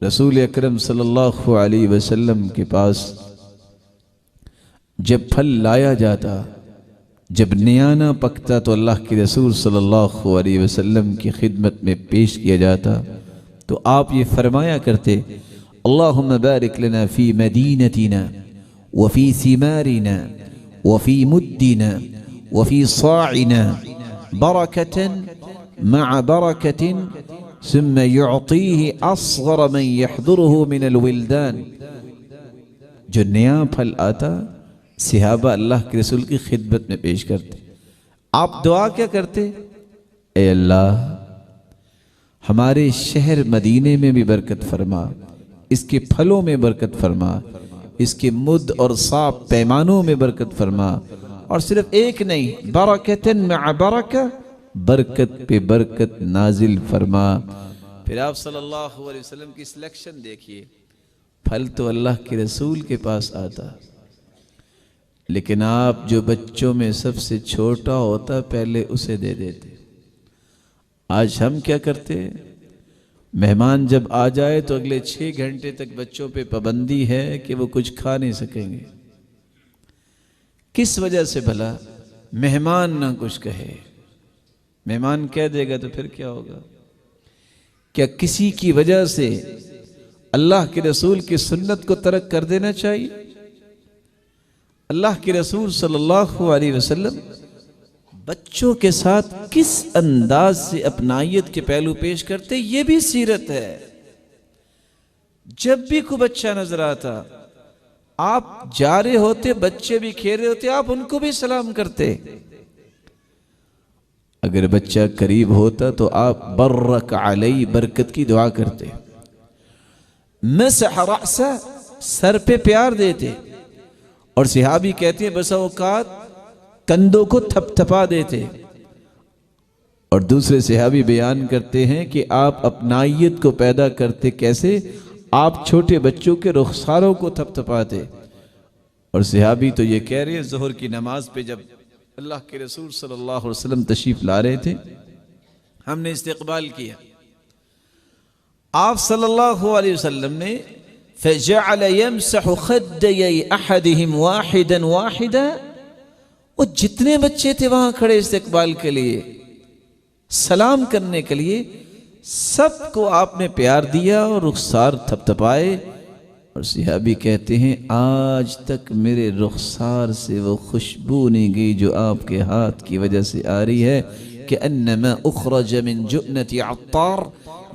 رسول اکرم صلی اللہ علیہ وسلم کے پاس جب پھل لایا جاتا، جب نیانا پکتا تو اللہ کے رسول صلی اللہ علیہ وسلم کی خدمت میں پیش کیا جاتا تو آپ یہ فرمایا کرتے، اللہم بارک لنا فی مدینتنا وفی ثمارنا وفی مدنا وفی صاعنا برکتا مع برکت ثم يعطيه اصغر من يحضره من الولدان۔ جو نیا پھل آتا صحابہ اللہ کے رسول کی خدمت میں پیش کرتے، آپ دعا کیا کرتے؟ اے اللہ ہمارے شہر مدینے میں بھی برکت فرما، اس کے پھلوں میں برکت فرما، اس کے مد اور صاع پیمانوں میں برکت فرما، اور صرف ایک نہیں، برکتن مع برکہ، برکت پہ برکت نازل فرما۔ پھر آپ صلی اللہ علیہ وسلم کی سلیکشن دیکھیے، پھل تو اللہ کے رسول کے پاس آتا، لیکن آپ جو بچوں میں سب سے چھوٹا ہوتا پہلے اسے دے دیتے۔ آج ہم کیا کرتے؟ مہمان جب آ جائے تو اگلے 6 گھنٹے تک بچوں پہ پابندی ہے کہ وہ کچھ کھا نہیں سکیں گے۔ کس وجہ سے بھلا؟ مہمان نہ کچھ کہے، مہمان کہہ دے گا تو پھر کیا ہوگا؟ کیا کسی کی وجہ سے اللہ کے رسول کی سنت کو ترک کر دینا چاہیے؟ اللہ کے رسول صلی اللہ علیہ وسلم بچوں کے ساتھ کس انداز سے اپنائیت کے پہلو پیش کرتے، یہ بھی سیرت ہے۔ جب بھی کوئی بچہ نظر آتا، آپ جا رہے ہوتے، بچے بھی کھیل رہے ہوتے، آپ ان کو بھی سلام کرتے۔ اگر بچہ قریب ہوتا تو آپ برک علی، برکت کی دعا کرتے۔ مسح رأسہ، سر پہ پیار دیتے، اور صحابی کہتے ہیں بسا اوقات کندھوں کو تھپ تھپا دیتے۔ اور دوسرے صحابی بیان کرتے ہیں کہ آپ اپنائیت کو پیدا کرتے کیسے؟ آپ چھوٹے بچوں کے رخساروں کو تھپ تھپاتے۔ اور صحابی تو یہ کہہ رہے ہیں، ظہر کی نماز پہ جب اللہ کے رسول صلی اللہ علیہ وسلم تشریف لا رہے تھے، ہم نے استقبال کیا، آپ صلی اللہ علیہ وسلم نے فَجَعَلَ يَمْسَحُ خَدَّيَيْ أَحَدِهِمْ وَاحِدًا وَاحِدًا، وہ جتنے بچے تھے وہاں کھڑے استقبال کے لیے، سلام کرنے کے لیے، سب کو آپ نے پیار دیا اور رخسار تھپ تھپائے۔ اور صحابی کہتے ہیں آج تک میرے رخسار سے وہ خوشبو نہیں گئی جو آپ کے ہاتھ کی وجہ سے آ رہی ہے، کہ انما اخرج من جؤنۃ عطار،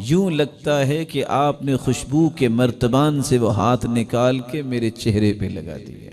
یوں لگتا ہے کہ آپ نے خوشبو کے مرتبان سے وہ ہاتھ نکال کے میرے چہرے پہ لگا دیا۔